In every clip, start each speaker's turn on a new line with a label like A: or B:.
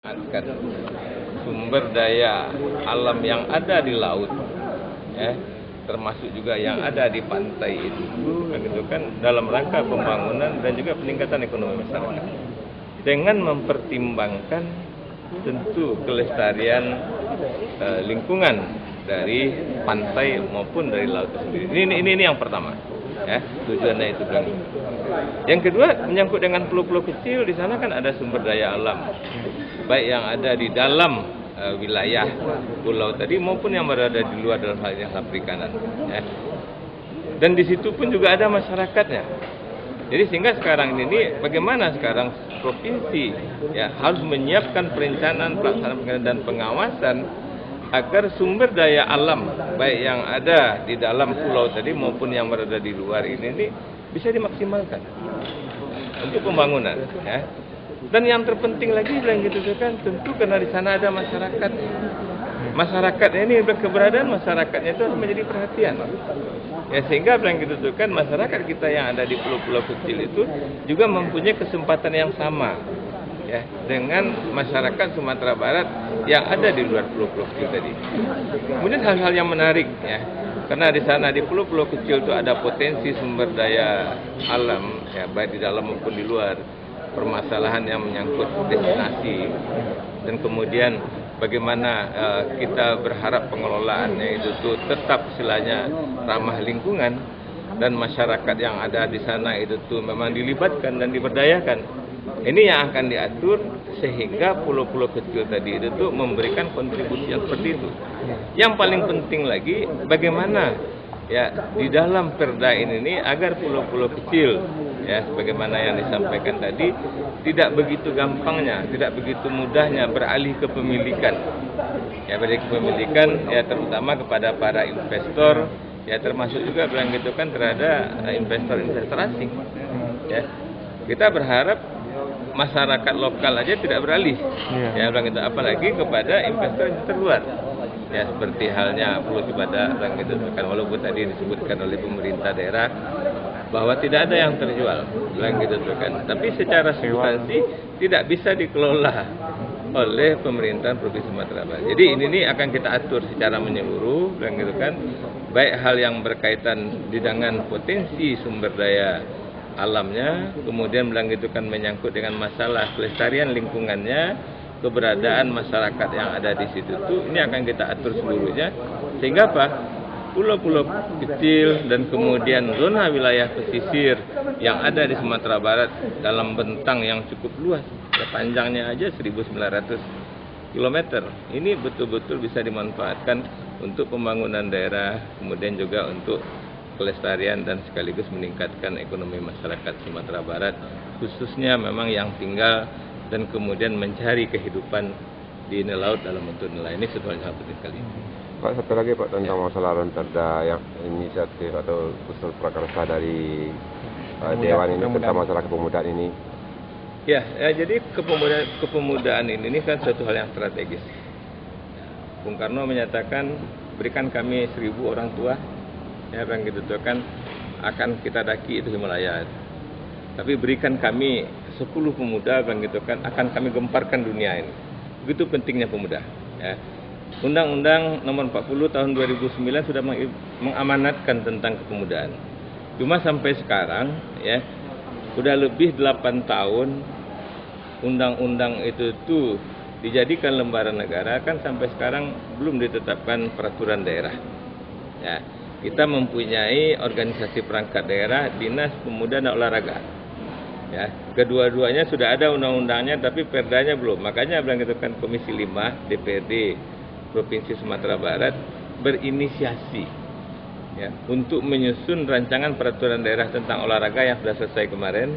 A: Manfaatkan sumber daya alam yang ada di laut, ya, termasuk juga yang ada di pantai itu, begitu kan, dalam rangka pembangunan dan juga peningkatan ekonomi masyarakat, dengan mempertimbangkan tentu kelestarian lingkungan dari pantai maupun dari laut sendiri. Ini yang pertama, ya, tujuannya itu kan. Yang kedua menyangkut dengan pulau-pulau kecil, di sana kan ada sumber daya alam, baik yang ada di dalam wilayah pulau tadi maupun yang berada di luar dalam hal yang perikanan, ya. Dan di situ pun juga ada masyarakatnya. Jadi sehingga sekarang ini bagaimana sekarang provinsi, ya, harus menyiapkan perencanaan, pelaksanaan dan pengawasan agar sumber daya alam baik yang ada di dalam pulau tadi maupun yang berada di luar ini bisa dimaksimalkan untuk pembangunan, ya. Dan yang terpenting lagi selain gitu kan, tentu karena di sana ada masyarakat. Masyarakatnya ini keberadaan masyarakatnya itu harus menjadi perhatian. Ya, sehingga yang gitu kan masyarakat kita yang ada di pulau-pulau kecil itu juga mempunyai kesempatan yang sama, ya, dengan masyarakat Sumatera Barat yang ada di luar pulau-pulau kecil tadi. Kemudian hal-hal yang menarik, ya, karena di sana di pulau-pulau kecil itu ada potensi sumber daya alam, ya, baik di dalam maupun di luar. Permasalahan yang menyangkut destinasi dan kemudian bagaimana kita berharap pengelolaannya itu tuh tetap istilahnya ramah lingkungan dan masyarakat yang ada di sana itu tuh memang dilibatkan dan diberdayakan. Ini yang akan diatur sehingga pulau-pulau kecil tadi itu tuh memberikan kontribusi yang seperti itu. Yang paling penting lagi bagaimana, ya, di dalam perda ini agar pulau-pulau kecil, ya, sebagaimana yang disampaikan tadi, tidak begitu gampangnya, tidak begitu mudahnya beralih ke pemilikan. Ya, beralih ke pemilikan, ya, terutama kepada para investor, ya, termasuk juga bilang gitu kan terhadap investor asing. Ya, kita berharap masyarakat lokal aja tidak beralih, ya, bilang gitu, apalagi kepada investor luar. Ya, seperti halnya Pulau Cibada, gitu kan, walaupun tadi disebutkan oleh pemerintah daerah bahwa tidak ada yang terjual, gitu kan. Tapi secara substansi tidak bisa dikelola oleh pemerintahan Provinsi Sumatera Barat. Jadi ini akan kita atur secara menyeluruh, gitu kan, baik hal yang berkaitan dengan potensi sumber daya alamnya, kemudian gitu kan menyangkut dengan masalah kelestarian lingkungannya, keberadaan masyarakat yang ada di situ tuh, ini akan kita atur seluruhnya sehingga apa? Pulau-pulau kecil dan kemudian zona wilayah pesisir yang ada di Sumatera Barat dalam bentang yang cukup luas, ya, panjangnya aja 1.900 km. Ini betul-betul bisa dimanfaatkan untuk pembangunan daerah, kemudian juga untuk kelestarian dan sekaligus meningkatkan ekonomi masyarakat Sumatera Barat, khususnya memang yang tinggal dan kemudian mencari kehidupan di laut dalam bentuk nelayan. Ini sesuatu yang sangat penting sekali.
B: Pak, satu lagi Pak tentang masalah rentada yang inisiatif atau usul prakarsa dari Dewan ini tentang masalah kepemudaan ini.
A: Ya, jadi kepemudaan ini kan suatu hal yang strategis. Bung Karno menyatakan berikan kami 1.000 orang tua, ya, yang gitu kan akan kita daki itu Himalaya. Tapi berikan kami 10 pemuda, gitu kan, akan kami gemparkan dunia ini. Begitu pentingnya pemuda, ya. Undang-Undang Nomor 40 Tahun 2009 sudah mengamanatkan tentang kepemudaan. Cuma sampai sekarang, ya, sudah lebih 8 tahun undang-undang itu tuh dijadikan lembaran negara, kan sampai sekarang belum ditetapkan peraturan daerah. Ya, kita mempunyai organisasi perangkat daerah, Dinas Pemuda dan Olahraga. Ya, kedua-duanya sudah ada undang-undangnya tapi perdanya belum. Makanya bilang gitu kan Komisi 5 DPRD Provinsi Sumatera Barat berinisiasi, ya, untuk menyusun rancangan peraturan daerah tentang olahraga yang sudah selesai kemarin.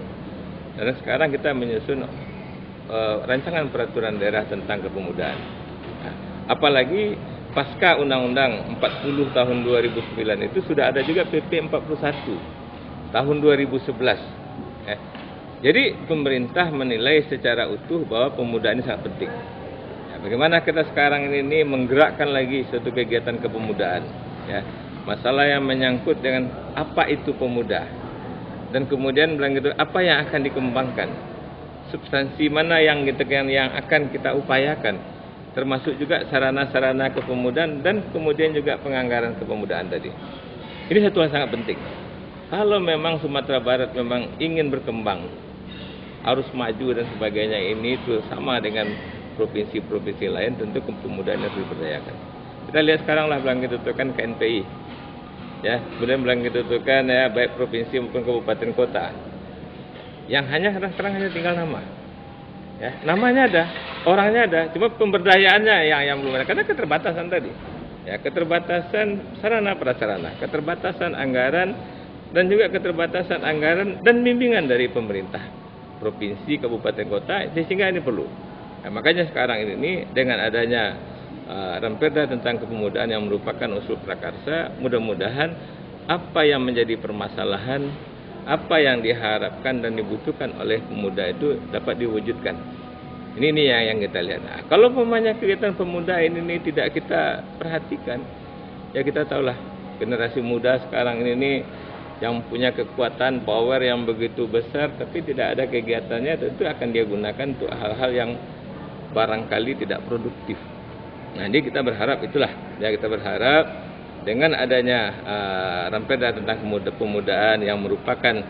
A: Dan sekarang kita menyusun rancangan peraturan daerah tentang kepemudaan. Nah, apalagi pasca Undang-Undang 40 Tahun 2009 itu sudah ada juga PP 41 Tahun 2011. Ya. Jadi pemerintah menilai secara utuh bahwa pemuda ini sangat penting. Ya, bagaimana kita sekarang ini menggerakkan lagi suatu kegiatan kepemudaan, ya, masalah yang menyangkut dengan apa itu pemuda, dan kemudian bilang gitu apa yang akan dikembangkan substansi mana yang yang akan kita upayakan, termasuk juga sarana-sarana kepemudaan dan kemudian juga penganggaran kepemudaan tadi. Ini satu hal sangat penting. Kalau memang Sumatera Barat memang ingin berkembang, harus maju dan sebagainya, ini itu sama dengan provinsi-provinsi lain, tentu kepemudaan harus diberdayakan. Kita lihat sekarang lah belang ditentukan KNPI, ya, kemudian belang ditentukan ya baik provinsi maupun kabupaten kota, yang hanya sekarang hanya tinggal nama, ya, namanya ada, orangnya ada, cuma pemberdayaannya yang belum ada karena keterbatasan tadi, ya, keterbatasan sarana prasarana, keterbatasan anggaran dan juga keterbatasan anggaran dan bimbingan dari pemerintah provinsi, kabupaten kota, sehingga ini perlu. Nah, makanya sekarang ini dengan adanya Ramperda tentang kepemudaan yang merupakan usul prakarsa, mudah-mudahan apa yang menjadi permasalahan, apa yang diharapkan dan dibutuhkan oleh pemuda itu dapat diwujudkan. Ini yang kita lihat. Nah, kalau kegiatan pemuda ini tidak kita perhatikan, ya kita tahulah generasi muda sekarang ini yang punya kekuatan power yang begitu besar, tapi tidak ada kegiatannya, tentu akan dia gunakan untuk hal-hal yang barangkali tidak produktif. Nah, jadi kita berharap itulah, ya, kita berharap dengan adanya Ramperda tentang kepemudaan yang merupakan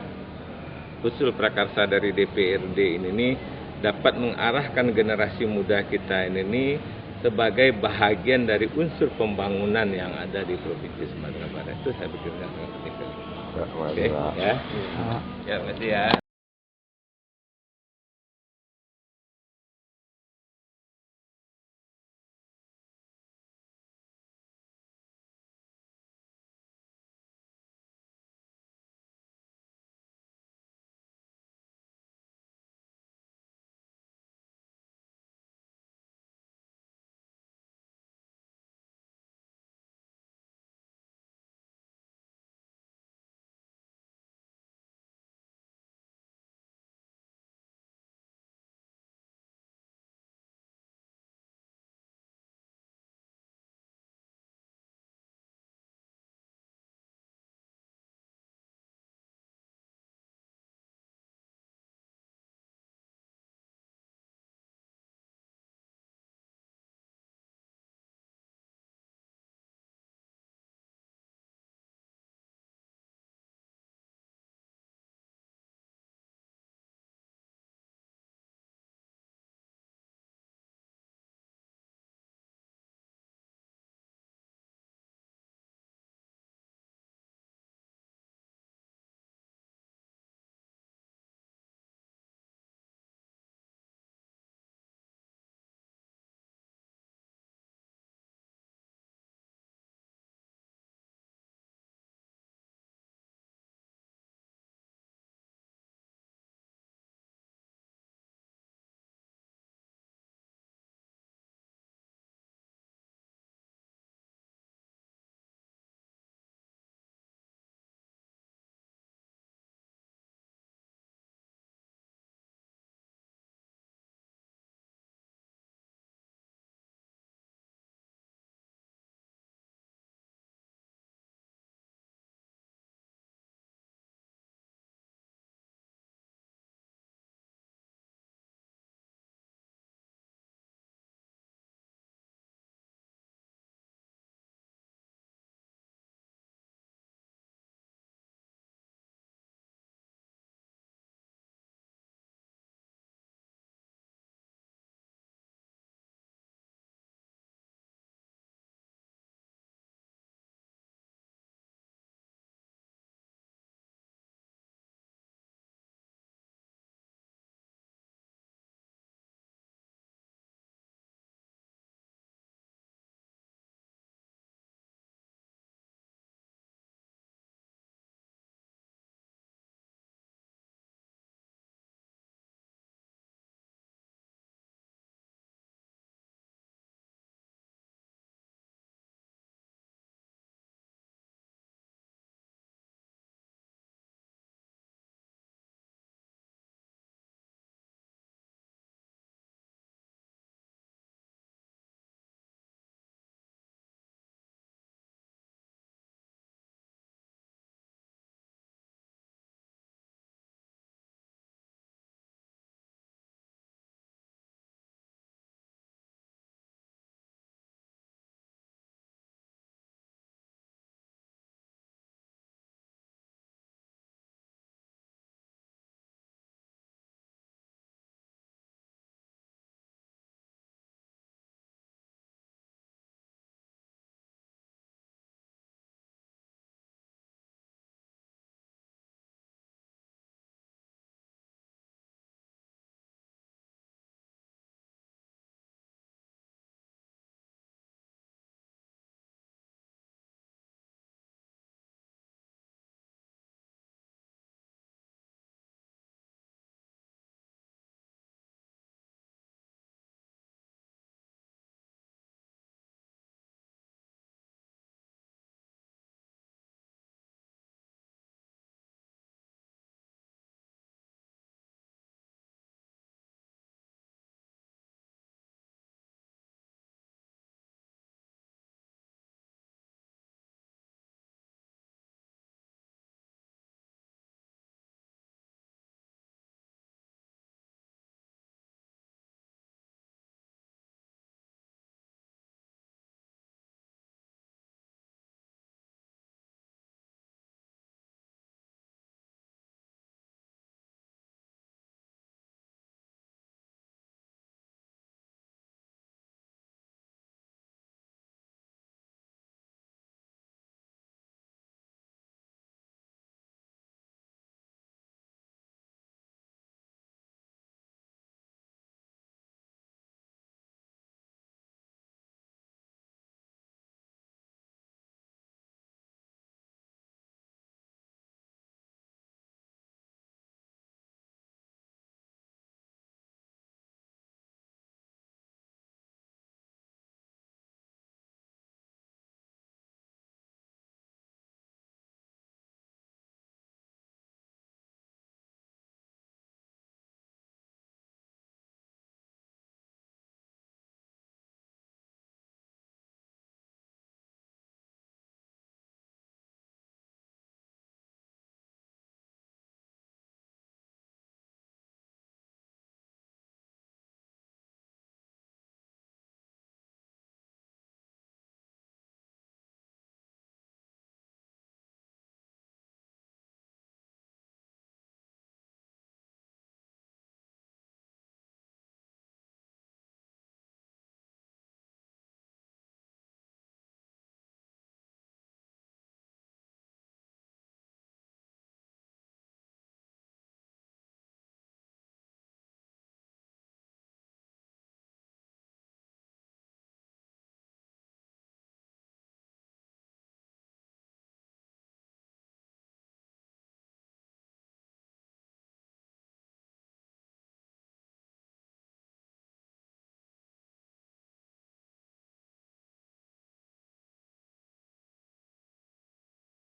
A: usul prakarsa dari DPRD ini dapat mengarahkan generasi muda kita ini sebagai bahagian dari unsur pembangunan yang ada di Provinsi Sumatera Barat. Itu saya pikir sangat penting. Oke, ya. Ya, terima kasih ya.